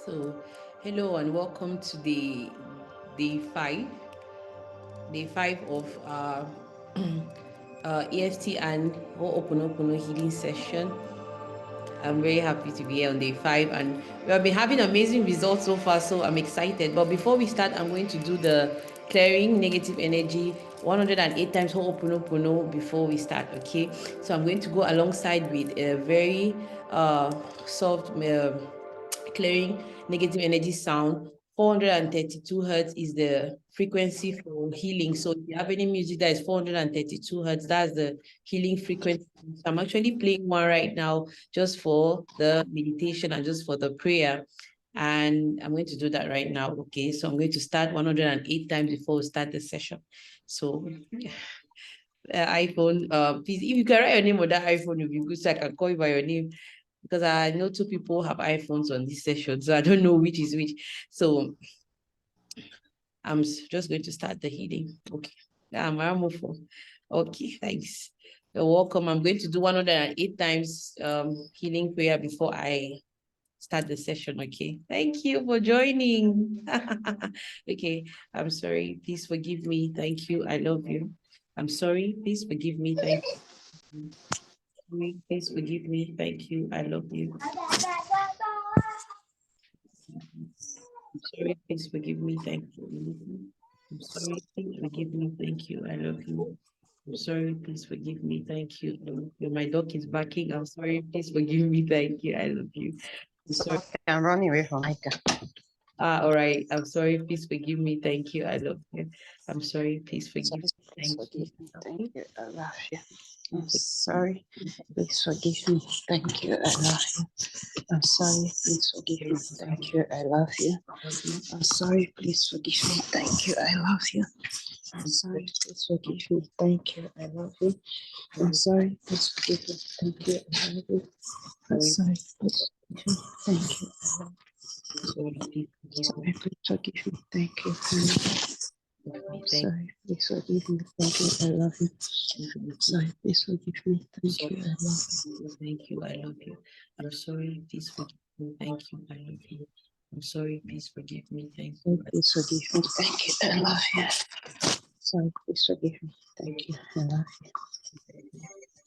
So, hello and welcome to the day 5, day 5 of EFT and Ho'oponopono healing session. I'm very happy to be here on day 5, and we have been having amazing results so far, so I'm excited. But before we start, I'm going to do the clearing negative energy 108 times Ho'oponopono before we start, okay? So I'm going to go alongside with a very soft clearing negative energy sound. 432 hertz is the frequency for healing. So if you have any music that is 432 hertz, that's the healing frequency. So I'm actually playing one right now just for the meditation and just for the prayer. And I'm going to do that right now. Okay, so I'm going to start 108 times before we start the session. So iPhone, please, if you can write your name on that iPhone, it would be good so I can call you by your name, because I know 2 people have iPhones on this session, so I don't know which is which. So I'm just going to start the healing. Okay. Okay, thanks. You're welcome. I'm going to do 108 times healing prayer before I start the session. Okay. Thank you for joining. Okay. I'm sorry. Please forgive me. Thank you. I love you. I'm sorry. Please forgive me. Thank you. Please forgive me. Thank you. I love you. I'm sorry, please forgive me, thank you. I'm sorry, please forgive me, thank you, I love you. I'm sorry, please forgive me, thank you. I love you. My dog is barking. I'm sorry, please forgive me, thank you, I love you. I'm sorry. I'm running away from Micah. All right. I'm sorry, please forgive me, thank you, I love you. I'm sorry, please forgive me, thank you. Thank you, I love you. I'm sorry, please forgive me, thank you, I love you. I'm sorry, please forgive me, thank you, I love you. I'm sorry, please forgive me, thank you, I love you. I'm sorry, please forgive me, thank you, I love you. I'm sorry, please forgive me, thank you, I love you. I'm sorry, please forgive me, thank you, I love you. Sorry, please forgive me, thank you, I love you. Sorry, please forgive me, thank you, I love you. Sorry, please forgive me, thank you, I love you. Thank you, I love you. I'm sorry, please forgive me, thank you, I love you. I'm sorry, please forgive me, thank you. Please forgive me, thank you, I love you. Sorry, please forgive me, thank you, I love you.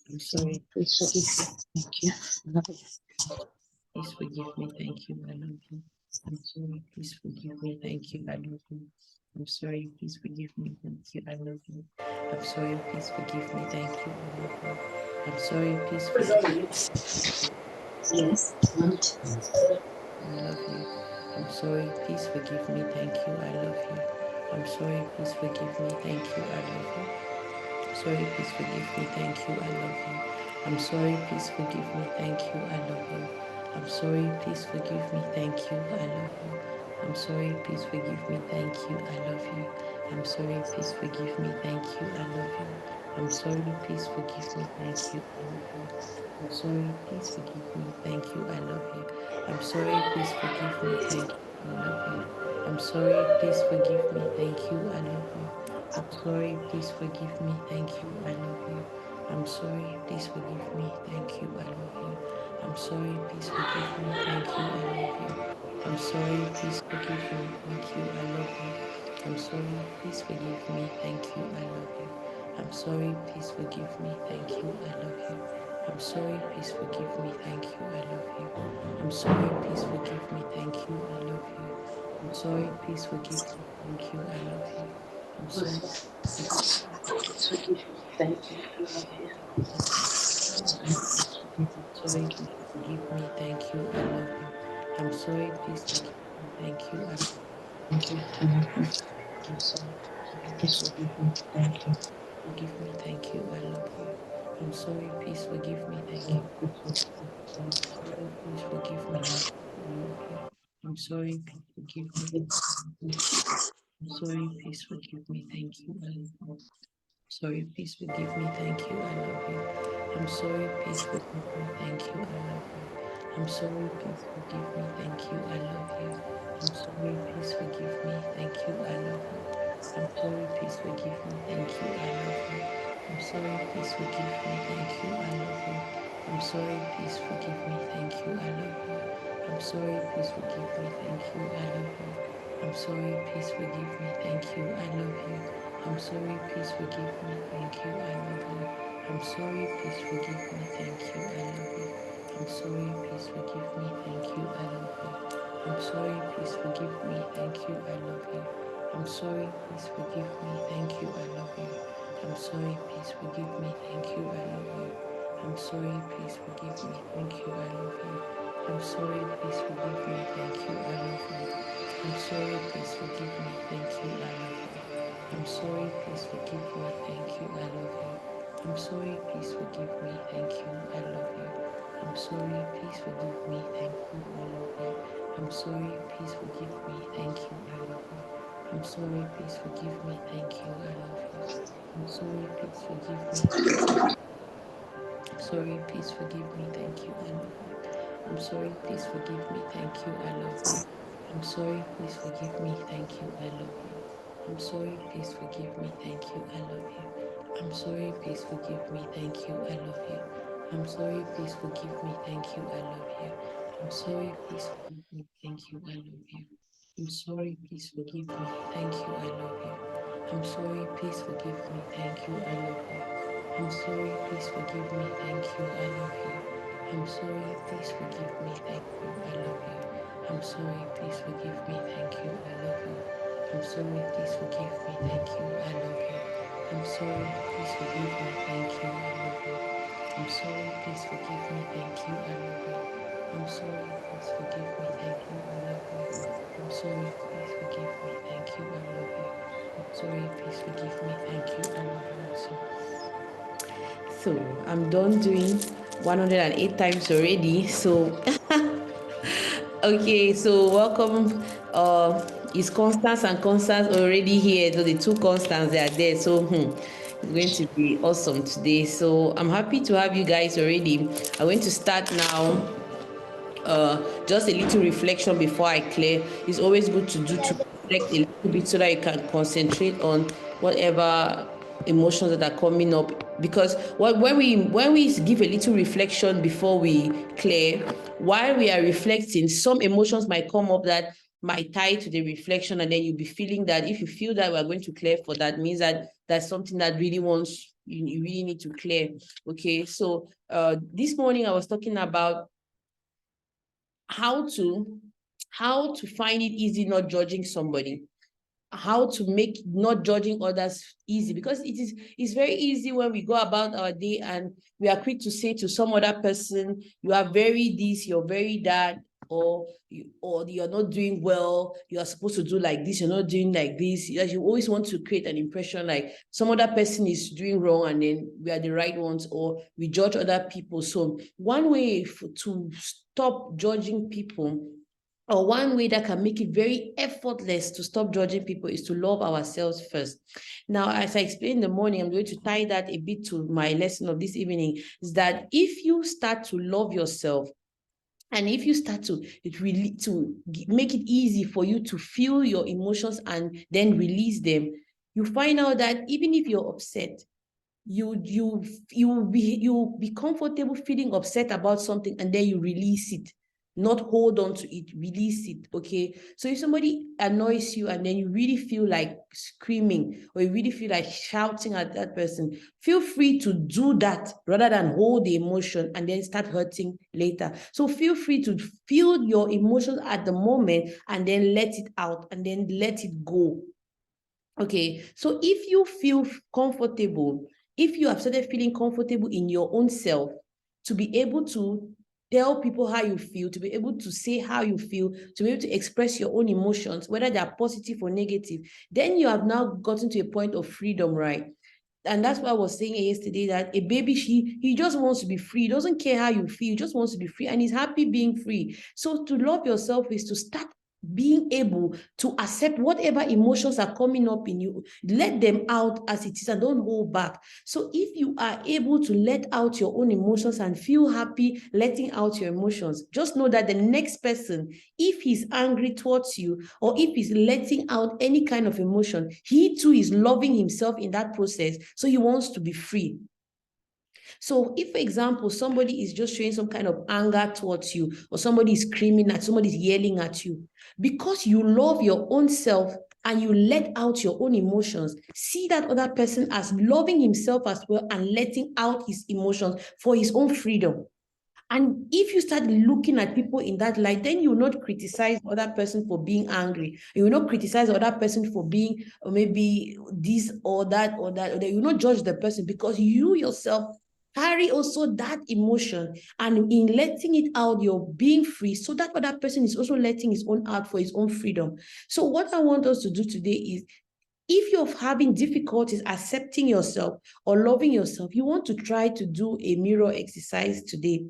I'm sorry, please forgive me, thank you, I love you. Please forgive me, thank you, I love you. I'm sorry, please forgive me, thank you, I love you. I'm sorry, please forgive me, thank you, I love you. I'm sorry, please forgive me, thank you, I love you. I'm sorry, please forgive me. Yes, I love you. I'm sorry, please forgive me, thank you, I love you. I'm sorry, please forgive me, thank you, I love you. I'm sorry, please forgive me, thank you, I love you. I'm sorry, please forgive me, thank you, I love you. I'm sorry, please forgive me, thank you, I love you. I'm sorry, please forgive me, thank you, I love you. I'm sorry, please forgive me, thank you, I love you. I'm sorry, please forgive me, thank you, I love you. I'm sorry, please forgive me, thank you, I love you. I'm sorry, please forgive me, thank you, I love you. I'm sorry, please forgive me, thank you, I love you. I'm sorry, please forgive me, thank you, I love you. I'm sorry, please forgive me, thank you, I love you. I'm sorry, please forgive me, thank you, I love you. I'm sorry, please forgive me, thank you, I love you. I'm sorry, please forgive me, thank you, I love you. I'm sorry, please forgive me, thank you, I love you. I'm sorry, please forgive me, thank you, I love you. I'm sorry, please forgive me, thank you, I love you. I'm sorry, please forgive me, thank you, I love you. I'm sorry, please forgive me, thank you, I love you. sorry, please forgive me, thank you, I love you. I'm sorry, please forgive me, thank you, I love you. I'm sorry, please forgive me, thank you. Forgive me, thank you, I love you. I'm sorry, please forgive me, thank you. I'm sorry, please forgive me, I love you. I'm sorry, please forgive me. I'm sorry, please forgive me, thank you, I love you. Sorry, please forgive me, thank you, I love you. I'm sorry, please forgive me, thank you, I love you. I'm sorry, please forgive me, thank you, I love you. I'm sorry, please forgive me, thank you, I love you. I'm sorry, please forgive me, thank you, I love you. I'm sorry, please forgive me, thank you, I love you. I'm sorry, please forgive me, thank you, I love you. sorry, please forgive me, thank you, I love you. I'm sorry, please forgive me, thank you, I love you. I'm sorry, please forgive me, thank you, I love you. I'm sorry, please forgive me, thank you, I love you. I'm sorry, please forgive me, thank you, I love you. I'm sorry, please forgive me, thank you, I love you. I'm sorry, please forgive me, thank you, I love you. I'm sorry, please forgive me, thank you, I love you. I'm sorry, please forgive me, thank you, I love you. I'm sorry, please forgive me, thank you, I love you. I'm sorry, please forgive me, thank you, I love you. I'm sorry, please forgive me, thank you, I love you. I'm sorry, please forgive me, thank you, I love you. I'm sorry, please forgive me, thank you, I love you. I'm sorry, please forgive me, thank you, I love you. I'm sorry, please forgive me, thank you, I love you. I'm sorry, please forgive me, thank you. Sorry, please forgive me, thank you, I love you. I'm sorry, please forgive me, thank you, I love you. I'm sorry, please forgive me, thank you, I love you. I'm sorry, please forgive me, thank you, I love you. I'm sorry, please forgive me, thank you, I love you. I'm sorry, please forgive me, thank you, I love you. I'm sorry, please forgive me, thank you, I love you. I'm sorry, please forgive me, thank you, I love you. I'm sorry, please forgive me, thank you, I love you. I'm sorry, please forgive me, thank you, I love you. I'm sorry, please forgive me, thank you, I love you. I'm sorry, please forgive me, thank you, I love you. I'm sorry, please forgive me, thank you, I love you. I'm sorry, please forgive me, thank you, I love you. I'm sorry, please forgive me, thank you, I love you. I'm sorry, please forgive me, thank you, I love you. I'm sorry, please forgive me, thank you, I love you. I'm sorry, please forgive me, thank you, I love you also. So I'm done doing 108 times already. So okay, so welcome. Is Constance and Constance already here? So the two Constance they are there. So it's going to be awesome today. So I'm happy to have you guys already. I'm going to start now. Just a little reflection before I clear. It's always good to reflect a little bit so that you can concentrate on whatever emotions that are coming up. Because when we give a little reflection before we clear, while we are reflecting, some emotions might come up that might tie to the reflection, and then you'll be feeling that if you feel that we're going to clear for that, means that that's something that really wants you really need to clear. Okay, so this morning I was talking about how to find it easy not judging somebody, how to make not judging others easy, because it's very easy when we go about our day and we are quick to say to some other person, you are very this, you're very that, or you're not doing well, you are supposed to do like this, you're not doing like this. You always want to create an impression like some other person is doing wrong and then we are the right ones, or we judge other people. So one way to stop judging people, or one way that can make it very effortless to stop judging people, is to love ourselves first. Now, as I explained in the morning, I'm going to tie that a bit to my lesson of this evening, is that if you start to love yourself, and if you start to make it easy for you to feel your emotions and then release them, you find out that even if you're upset, you'll be comfortable feeling upset about something, and then you release it, not hold on to it, release it. Okay, so if somebody annoys you and then you really feel like screaming, or you really feel like shouting at that person, feel free to do that rather than hold the emotion and then start hurting later. So feel free to feel your emotions at the moment and then let it out and then let it go. Okay, so if you feel comfortable, if you have started feeling comfortable in your own self, to be able to tell people how you feel, to be able to say how you feel, to be able to express your own emotions, whether they are positive or negative, then you have now gotten to a point of freedom, right? And that's why I was saying yesterday, that a baby, he just wants to be free. He doesn't care how you feel. He just wants to be free, and he's happy being free. So to love yourself is to start being able to accept whatever emotions are coming up in you, let them out as it is, and don't hold back. So if you are able to let out your own emotions and feel happy letting out your emotions, just know that the next person, if he's angry towards you, or if he's letting out any kind of emotion, he too is loving himself in that process, so he wants to be free. So if, for example, somebody is just showing some kind of anger towards you, or somebody is screaming at, somebody is yelling at you, because you love your own self and you let out your own emotions, see that other person as loving himself as well and letting out his emotions for his own freedom. And if you start looking at people in that light, then you will not criticize the other person for being angry. You will not criticize the other person for being maybe this or that or that. Or you will not judge the person, because you yourself carry also that emotion. And in letting it out, you're being free. So that other person is also letting his own out for his own freedom. So what I want us to do today is, if you're having difficulties accepting yourself or loving yourself, you want to try to do a mirror exercise today.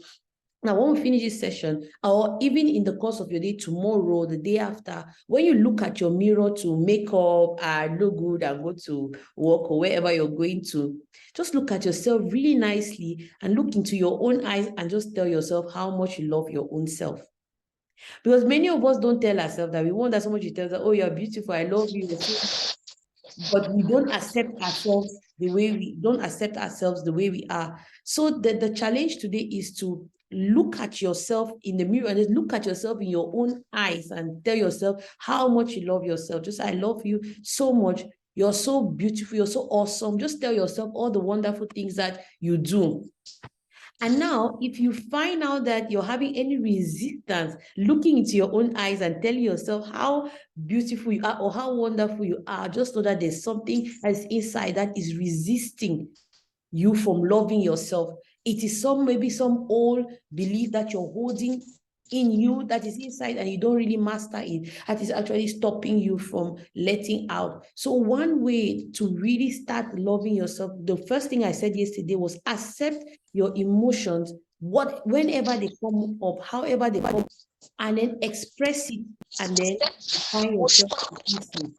Now, when we finish this session, or even in the course of your day, tomorrow, the day after, when you look at your mirror to make up and look good and go to work or wherever you're going to, just look at yourself really nicely and look into your own eyes and just tell yourself how much you love your own self. Because many of us don't tell ourselves that. We want that somebody tells us, oh, you're beautiful, I love you. But we don't accept ourselves the way we are. So the challenge today is to look at yourself in the mirror and look at yourself in your own eyes and tell yourself how much you love yourself. Just, I love you so much. You're so beautiful. You're so awesome. Just tell yourself all the wonderful things that you do. And now, if you find out that you're having any resistance looking into your own eyes and telling yourself how beautiful you are or how wonderful you are, just know that there's something that's inside that is resisting you from loving yourself. It is maybe some old belief that you're holding in you that is inside and you don't really master it, that is actually stopping you from letting out. So one way to really start loving yourself, the first thing I said yesterday was accept your emotions, whenever they come up, however they come, and then express it, and then find yourself listening.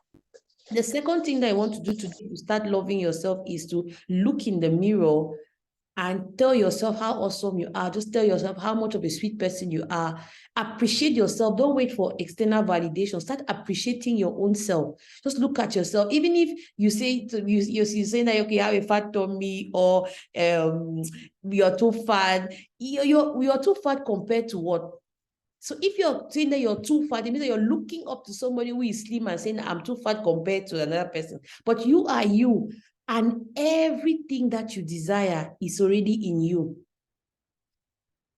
The second thing that I want to do today to start loving yourself is to look in the mirror and tell yourself how awesome you are. Just tell yourself how much of a sweet person you are. Appreciate yourself. Don't wait for external validation. Start appreciating your own self. Just look at yourself. Even if you say you're saying that, okay, you have a fat tummy, or you're too fat. You're too fat compared to what? So if you're saying that you're too fat, it means that you're looking up to somebody who is slim and saying, I'm too fat compared to another person. But you are you. And everything that you desire is already in you.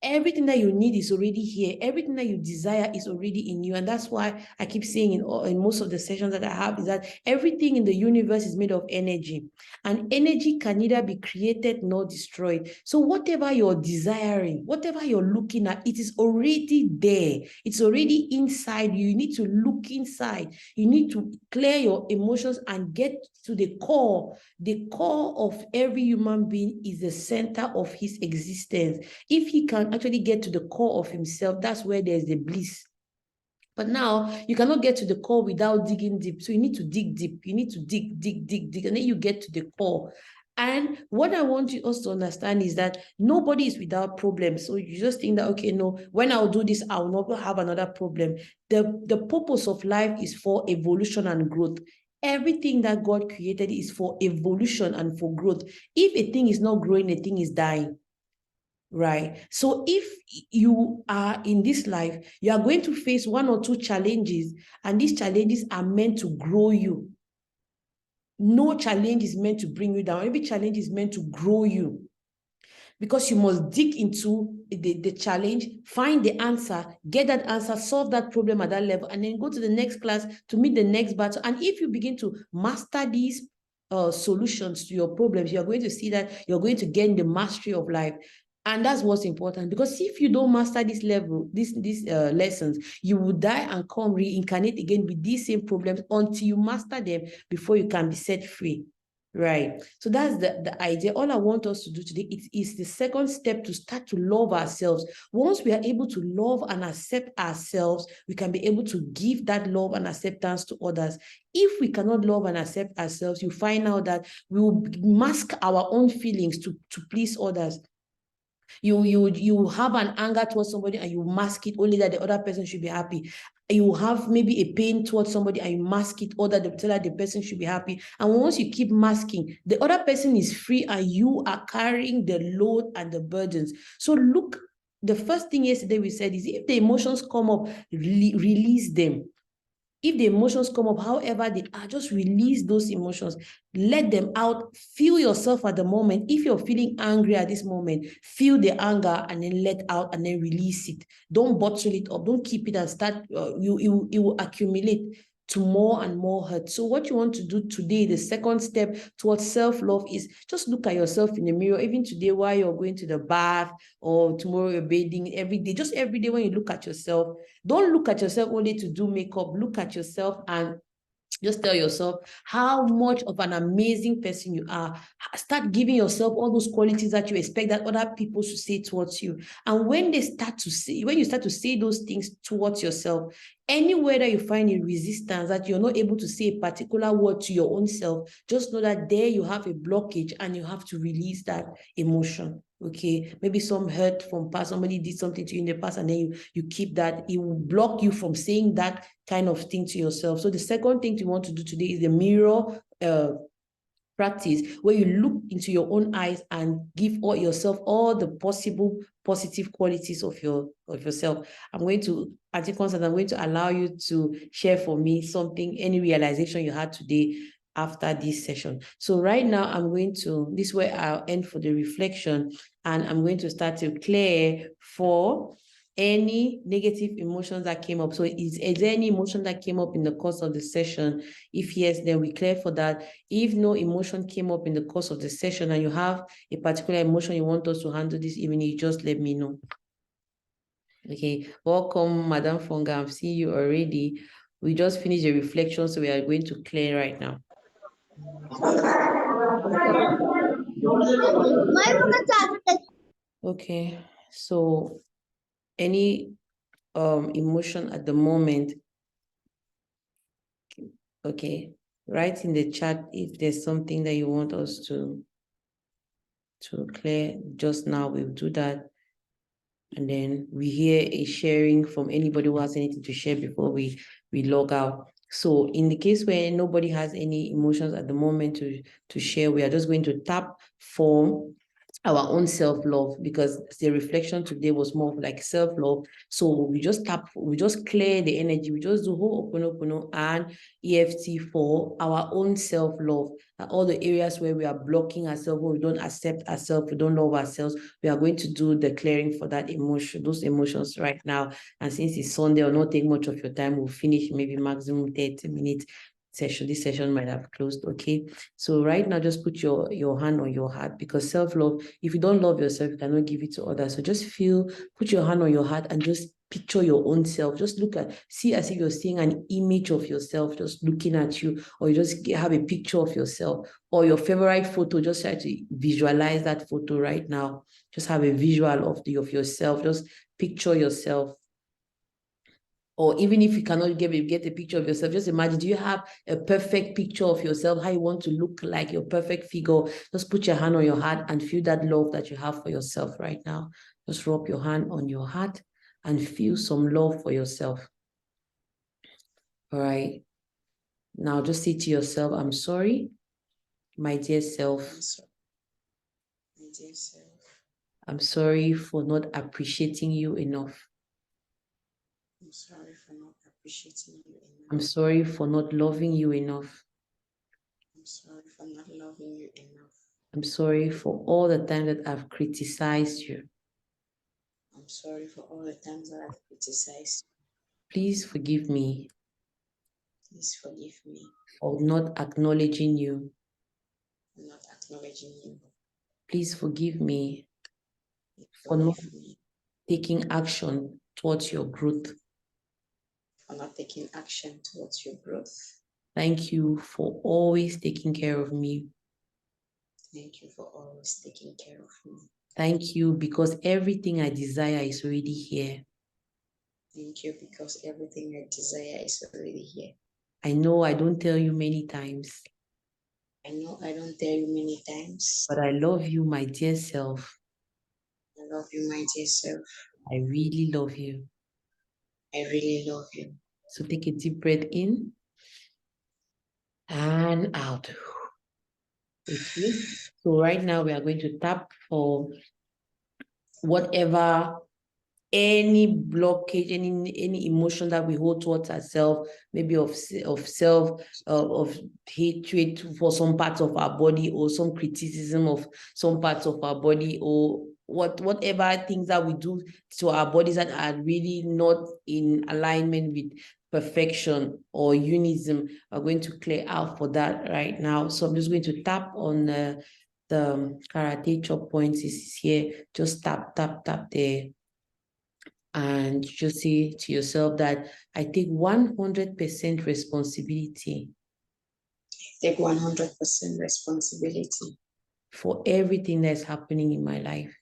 Everything that you need is already here. Everything that you desire is already in you. And that's why I keep saying in most of the sessions that I have is that everything in the universe is made of energy. And energy can neither be created nor destroyed. So whatever you're desiring, whatever you're looking at, it is already there. It's already inside you. You need to look inside. You need to clear your emotions and get to the core. The core of every human being is the center of his existence. If he can actually get to the core of himself, that's where there's the bliss. But now you cannot get to the core without digging deep. So you need to dig deep. You need to dig, and then you get to the core. And what I want you also to understand is that nobody is without problems. So you just think that, okay, no, when I'll do this, I'll not have another problem. The purpose of life is for evolution and growth. Everything that God created is for evolution and for growth. If a thing is not growing, a thing is dying. Right. So if you are in this life, you are going to face one or two challenges, and these challenges are meant to grow you. No challenge is meant to bring you down. Every challenge is meant to grow you, because you must dig into the challenge, find the answer, get that answer, solve that problem at that level, and then go to the next class to meet the next battle. And if you begin to master these solutions to your problems, you're going to see that you're going to gain the mastery of life. And that's what's important, because if you don't master this level, these lessons, you will die and come reincarnate again with these same problems until you master them before you can be set free. Right. So that's the idea. All I want us to do today is the second step to start to love ourselves. Once we are able to love and accept ourselves, we can be able to give that love and acceptance to others. If we cannot love and accept ourselves, you find out that we will mask our own feelings to please others. You have an anger towards somebody and you mask it only that the other person should be happy. You have maybe a pain towards somebody and you mask it or that the person should be happy. And once you keep masking, the other person is free and you are carrying the load and the burdens. So look, the first thing yesterday we said is if the emotions come up, release them. If the emotions come up, however they are, just release those emotions. Let them out. Feel yourself at the moment. If you're feeling angry at this moment, feel the anger and then let out and then release it. Don't bottle it up. Don't keep it and start. It will accumulate to more and more hurt. So what you want to do today, the second step towards self-love is just look at yourself in the mirror, even today while you're going to the bath or tomorrow you're bathing, every day, just every day when you look at yourself, don't look at yourself only to do makeup. Look at yourself and just tell yourself how much of an amazing person you are. Start giving yourself all those qualities that you expect that other people should say towards you. And when you start to say those things towards yourself, anywhere that you find a resistance that you're not able to say a particular word to your own self, just know that there you have a blockage and you have to release that emotion. Okay, maybe some hurt from past, somebody did something to you in the past and then you keep that. It will block you from saying that kind of thing to yourself. So the second thing you want to do today is the mirror practice, where you look into your own eyes and give yourself all the possible positive qualities of yourself. I'm going to, Auntie Constance, I'm going to allow you to share for me something, any realization you had today after this session. So right now this is where I'll end for the reflection, and I'm going to start to clear for any negative emotions that came up. So is there any emotion that came up in the course of the session? If yes, then we clear for that. If no emotion came up in the course of the session and you have a particular emotion you want us to handle this evening, you just let me know. Okay, welcome, Madam Fonga. I'm seeing you already. We just finished the reflection, so we are going to clear right now. Okay, so any emotion at the moment, okay, write in the chat if there's something that you want us to clear just now. We'll do that. And then we hear a sharing from anybody who has anything to share before we log out. So in the case where nobody has any emotions at the moment to share, we are just going to tap for our own self-love, because the reflection today was more of like self-love. So we just clear the energy. We just do hooponopono and EFT for our own self-love. All the areas where we are blocking ourselves, where we don't accept ourselves, we don't love ourselves, we are going to do the clearing for that emotion, those emotions right now. And since it's Sunday, will not take much of your time. We'll finish maybe maximum 30 minutes session. This session might have closed. Okay, so right now just put your hand on your heart, because self-love, if you don't love yourself, you cannot give it to others. So just put your hand on your heart and just picture your own self. Just see as if you're seeing an image of yourself just looking at you, or you just have a picture of yourself or your favorite photo. Just try to visualize that photo right now. Just have a visual of yourself. Just picture yourself. Or even if you cannot get a picture of yourself, just imagine, do you have a perfect picture of yourself, how you want to look like, your perfect figure? Just put your hand on your heart and feel that love that you have for yourself right now. Just rub your hand on your heart and feel some love for yourself. All right. Now just say to yourself, I'm sorry, my dear self. My dear self. I'm sorry for not appreciating you enough. I'm sorry for not appreciating you enough. I'm sorry for not loving you enough. I'm sorry for not loving you enough. I'm sorry for all the time that I've criticized you. I'm sorry for all the times that I've criticized you. Please forgive me. Please forgive me For not acknowledging you. for not acknowledging you. Please forgive me for not taking action towards your growth. For not taking action towards your growth. Thank you for always taking care of me. Thank you for always taking care of me. Thank you because everything I desire is already here. Thank you because everything I desire is already here. I know I don't tell you many times. I know I don't tell you many times. But I love you, my dear self. I love you, my dear self. I really love you. I really love you. So take a deep breath in and out. Okay. So right now we are going to tap for whatever, any blockage, any emotion that we hold towards ourselves, maybe of self, of hatred for some parts of our body, or some criticism of some parts of our body, or whatever things that we do to our bodies that are really not in alignment with perfection or unism. Are going to clear out for that right now. So I'm just going to tap on the karate chop points is here. Just tap there, and just say to yourself that I take 100% responsibility Take 100% responsibility for everything that's happening in my life.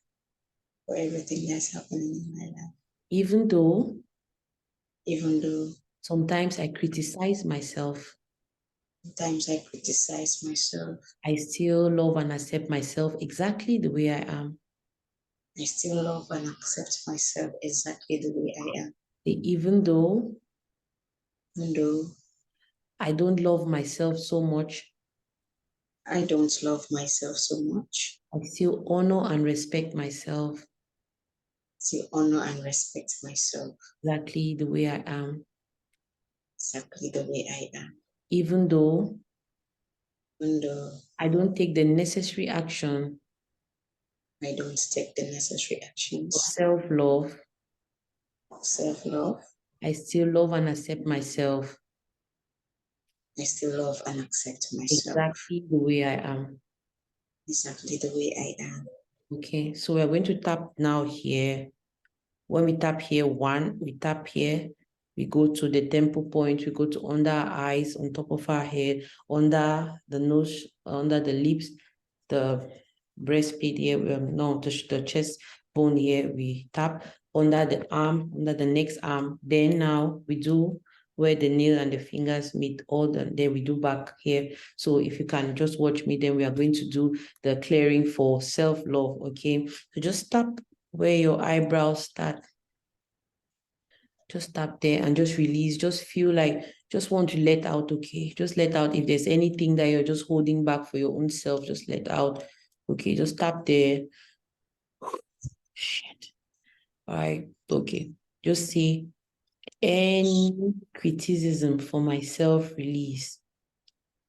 for everything that's happening in my life. Even though sometimes I criticize myself, I criticize myself, I still love and accept myself exactly the way I am. I still love and accept myself exactly the way I am. Even though Though I don't love myself so much, I don't love myself so much, I still honor and respect myself still honor and respect myself exactly the way I am. exactly the way I am. Even though I don't take the necessary action I don't take the necessary actions of self-love, of self-love, I still love and accept myself I still love and accept myself exactly the way I am. exactly the way I am. Okay, so we're going to tap now here. When we tap here, one, we tap here, we go to the temple point, we go to under our eyes, on top of our head, under the nose, under the lips, the breastplate here, no, the chest bone here, we tap under the arm, under the next arm. Then now we do where the nail and the fingers meet, then we do back here. So if you can just watch me, then we are going to do the clearing for self-love, okay? So just tap where your eyebrows start. Just tap there and just release. Just feel like, just want to let out, okay? Just let out. If there's anything that you're just holding back for your own self, just let out. Okay, just tap there. Shit. All right, okay. Just see any criticism for myself, release.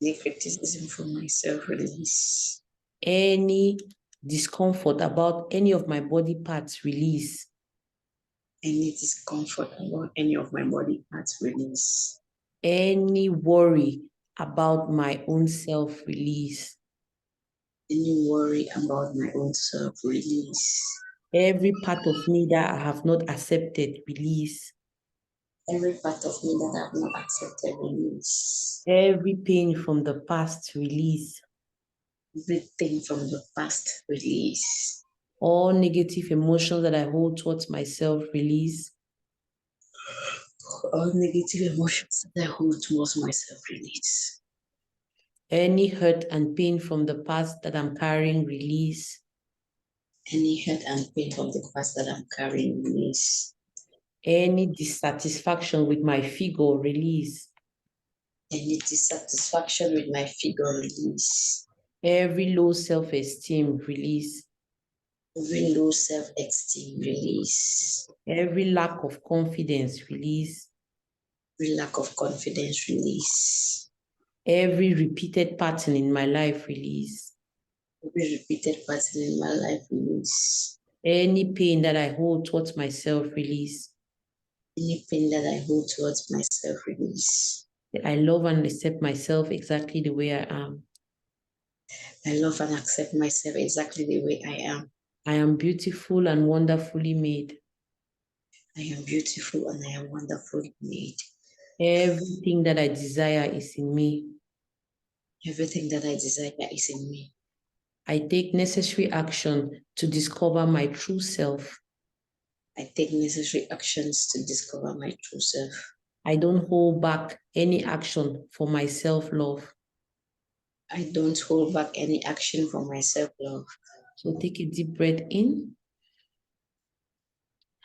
Any criticism for myself, release. Any discomfort about any of my body parts, release. Any discomfort about any of my body parts, release. Any worry about my own self, release. Any worry about my own self, release. Every part of me that I have not accepted, release. Every part of me that I have not accepted, release. Every pain from the past, release. Everything from the past, release. All negative emotions that I hold towards myself, release. All negative emotions that I hold towards myself, release. Any hurt and pain from the past that I'm carrying, release. Any hurt and pain from the past that I'm carrying, release. Any dissatisfaction with my figure, release. Any dissatisfaction with my figure, release. Every low self-esteem, release. Every low self-esteem, release. Every lack of confidence, release. Every lack of confidence, release. Every repeated pattern in my life, release. Every repeated pattern in my life, release. Any pain that I hold towards myself, release. Any pain that I hold towards myself, release. I love and accept myself exactly the way I am. I love and accept myself exactly the way I am. I am beautiful and wonderfully made. I am beautiful and I am wonderfully made. Everything that I desire is in me. Everything that I desire is in me. I take necessary action to discover my true self. I take necessary actions to discover my true self. I don't hold back any action for my self-love. I don't hold back any action for my self-love. So take a deep breath in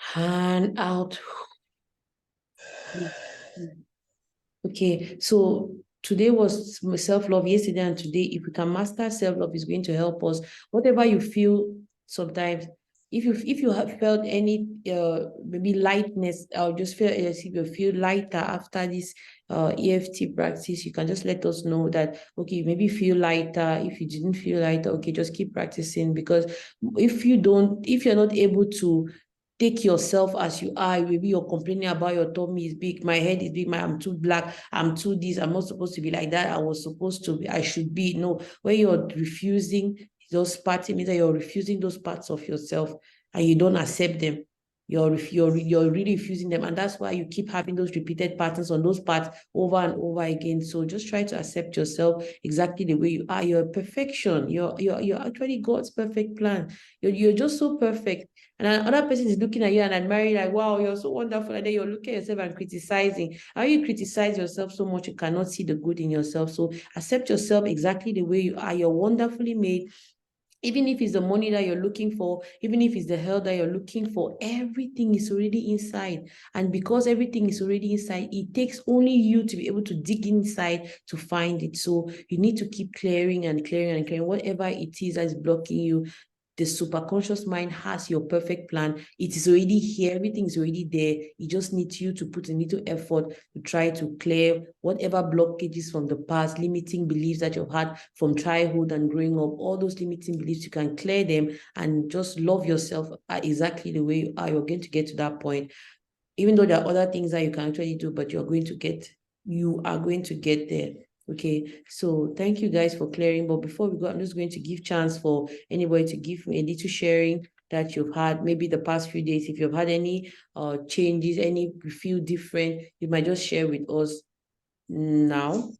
Hand out. Okay, so today was self-love, yesterday and today. If we can master self-love, is going to help us. Whatever you feel sometimes, if you have felt any maybe lightness, or just feel as if you feel lighter after this EFT practice, you can just let us know that, okay, maybe feel lighter. If you didn't feel lighter, okay, just keep practicing, because if you're not able to take yourself as you are, maybe you're complaining about your tummy is big, my head is big, I'm too black, I'm too this, I'm not supposed to be like that, I was supposed to be, I should be. No, when you're refusing those parts, it means that you're refusing those parts of yourself and you don't accept them. You're really refusing them, and that's why you keep having those repeated patterns on those parts over and over again. So just try to accept yourself exactly the way you are. You're perfection. You're actually God's perfect plan. You're just so perfect. And another person is looking at you and admiring, like, wow, you're so wonderful. And then you're looking at yourself and criticizing. How you criticize yourself so much, you cannot see the good in yourself. So accept yourself exactly the way you are. You're wonderfully made. Even if it's the money that you're looking for, even if it's the health that you're looking for, everything is already inside. And because everything is already inside, it takes only you to be able to dig inside to find it. So you need to keep clearing and clearing and clearing whatever it is that is blocking you. The superconscious mind has your perfect plan. It is already here. Everything is already there. It just needs you to put a little effort to try to clear whatever blockages from the past, limiting beliefs that you've had from childhood and growing up. All those limiting beliefs, you can clear them and just love yourself exactly the way you are. You're going to get to that point. Even though there are other things that you can actually do, but you are going to get there. Okay, so thank you guys for clearing. But before we go, I'm just going to give chance for anybody to give me a little sharing that you've had maybe the past few days. If you've had any changes, any you feel different, you might just share with us now.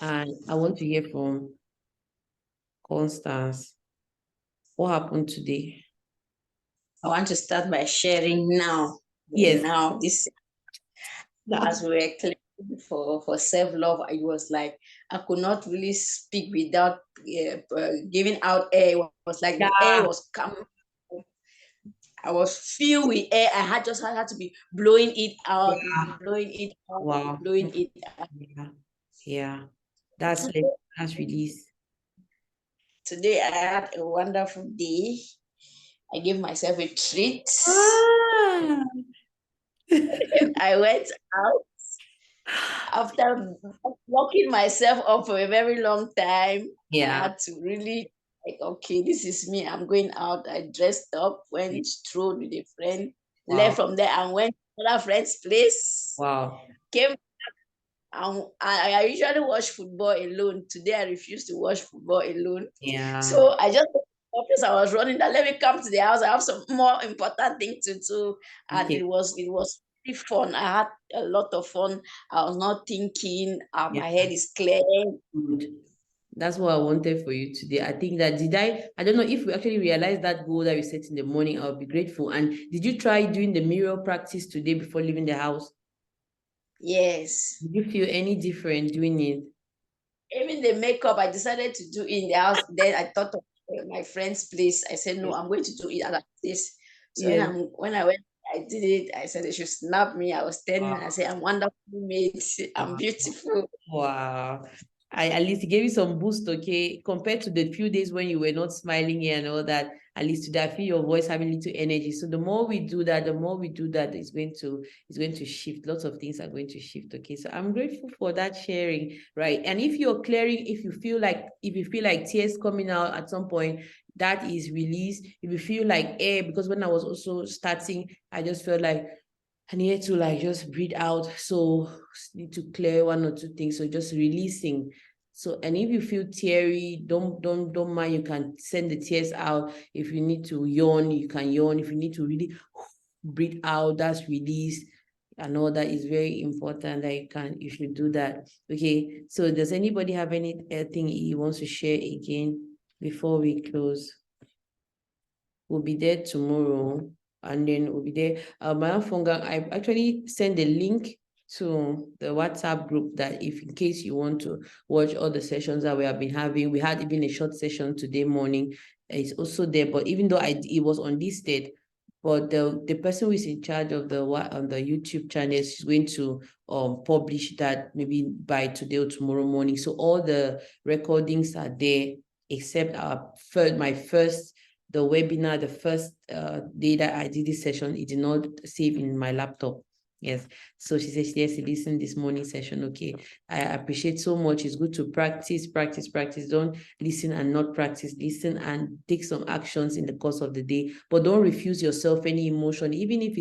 And I want to hear from Constance. What happened today? I want to start by sharing now. Yes. Now, this as we were clearing for self-love, I was like, I could not really speak without giving out air. It was like the air Yeah. was coming. I was filled with air. I had to be blowing it out, Yeah. blowing it out, Wow. blowing it out. Yeah. Yeah. That's release. Today I had a wonderful day. I gave myself a treat. Ah. I went out after locking myself up for a very long time. I Yeah. had to really like, okay, this is me. I'm going out. I dressed up, went strolled with a friend, Wow. left from there and went to another friend's place. Wow. Came I usually watch football alone. Today I refuse to watch football alone. Yeah. So I just office I was running that let me come to the house. I have some more important thing to do. And Okay. it was really fun. I had a lot of fun. I was not thinking, Yeah. my head is clear. Good. That's what I wanted for you today. I think that I don't know if we actually realized that goal that we set in the morning, I'll be grateful. And did you try doing the mirror practice today before leaving the house? Yes. Did you feel any different doing it? Even the makeup I decided to do in the house. Then I thought of my friend's place. I said, no, I'm going to do it at this. So Yeah. when I went, I did it. I said they should snap me. I was standing. I Wow. said, I'm wonderfully made. I'm Wow. beautiful. Wow. At least it gave you some boost, okay? Compared to the few days when you were not smiling here and all that, at least today I feel your voice having little energy. So the more we do that, it's going to shift. Lots of things are going to shift. Okay. So I'm grateful for that sharing. Right. And if you're clearing, if you feel like tears coming out at some point, that is release. If you feel like air, because when I was also starting, I just felt like I needed to like just breathe out. So need to clear one or two things. So just releasing. So and if you feel teary, don't mind. You can send the tears out. If you need to yawn, you can yawn. If you need to really breathe out, that's release. And all that is very important that you should do that. Okay. So does anybody have anything he wants to share again before we close? We'll be there tomorrow, and then we'll be there. Madam Fonga, I actually send a link to the WhatsApp group that if in case you want to watch all the sessions that we have been having, we had even a short session today morning. It's also there, but even though it was on this state, but the person who is in charge of the on the YouTube channel is going to publish that maybe by today or tomorrow morning. So all the recordings are there, except the webinar, the first day that I did this session, it did not save in my laptop. Yes. So she said she has to listen this morning session. Okay. I appreciate so much. It's good to practice. Don't listen and not practice. Listen and take some actions in the course of the day. But don't refuse yourself any emotion. Even if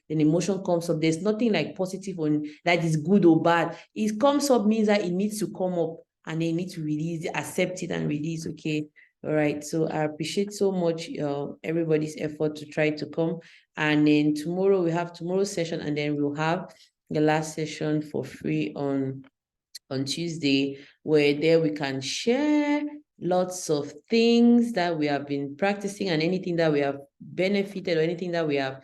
an emotion comes up, there's nothing like positive on that is good or bad. It comes up means that it needs to come up and they need to release, accept it and release. Okay. All right. So I appreciate so much everybody's effort to try to come. And then tomorrow we have tomorrow's session, and then we'll have the last session for free on Tuesday, where there we can share lots of things that we have been practicing and anything that we have benefited or anything that we have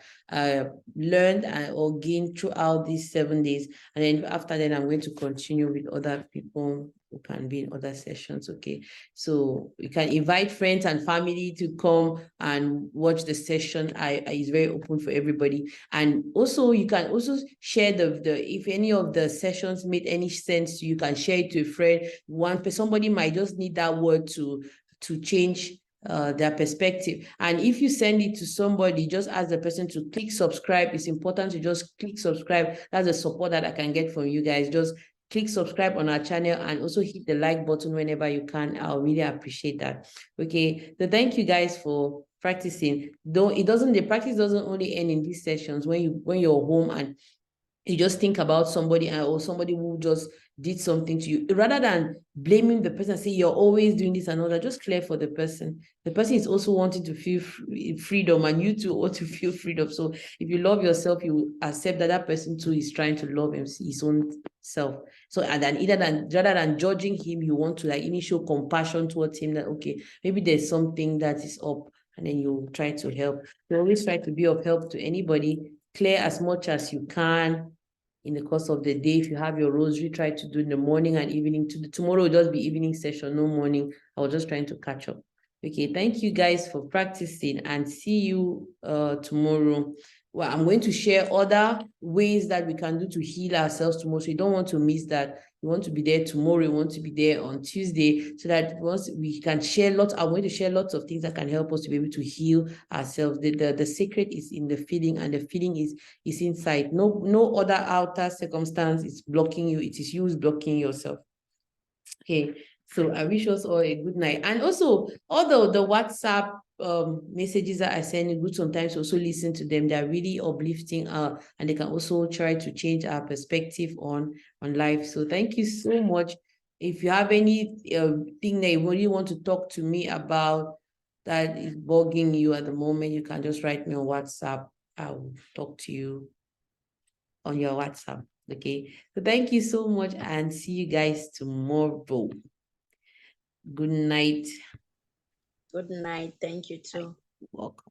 learned or gained throughout these 7 days. And then after that, I'm going to continue with other people who can be in other sessions. Okay, so you can invite friends and family to come and watch the session. It's very open for everybody. And also you can also share if any of the sessions made any sense to you, can share it to a friend. Somebody might just need that word to change their perspective. And if you send it to somebody, just ask the person to click subscribe. It's important to just click subscribe. That's the support that I can get from you guys. Just click subscribe on our channel and also hit the like button whenever you can. I'll really appreciate that. Okay, so thank you guys for practicing. Though the practice doesn't only end in these sessions. When you're home and you just think about somebody or somebody who just did something to you, rather than blaming the person, say you're always doing this and all that, just clear for the person. The person is also wanting to feel freedom, and you too want to feel freedom. So if you love yourself, you accept that person too is trying to love his own self. So rather than judging him, you want to even show compassion towards him, that okay, maybe there's something that is up, and then you try to help. You always try to be of help to anybody. Clear as much as you can in the course of the day. If you have your rosary, try to do in the morning and evening. Tomorrow will just be evening session, no morning. I was just trying to catch up. Okay, thank you guys for practicing, and see you tomorrow. Well, I'm going to share other ways that we can do to heal ourselves tomorrow. So you don't want to miss that. You want to be there tomorrow, you want to be there on Tuesday, so that once we can share I'm going to share lots of things that can help us to be able to heal ourselves. The secret is in the feeling, and the feeling is inside. No other outer circumstance is blocking you. It is you who's blocking yourself. Okay, so I wish us all a good night. And also, although the WhatsApp messages that I send you, good sometimes also listen to them. They're really uplifting, and they can also try to change our perspective on life. So thank you so much. If you have any thing that you really want to talk to me about that is bugging you at the moment, you can just write me on WhatsApp. I will talk to you on your WhatsApp. Okay, so thank you so much, and see you guys tomorrow. Good night. Good night. Thank you too. Welcome.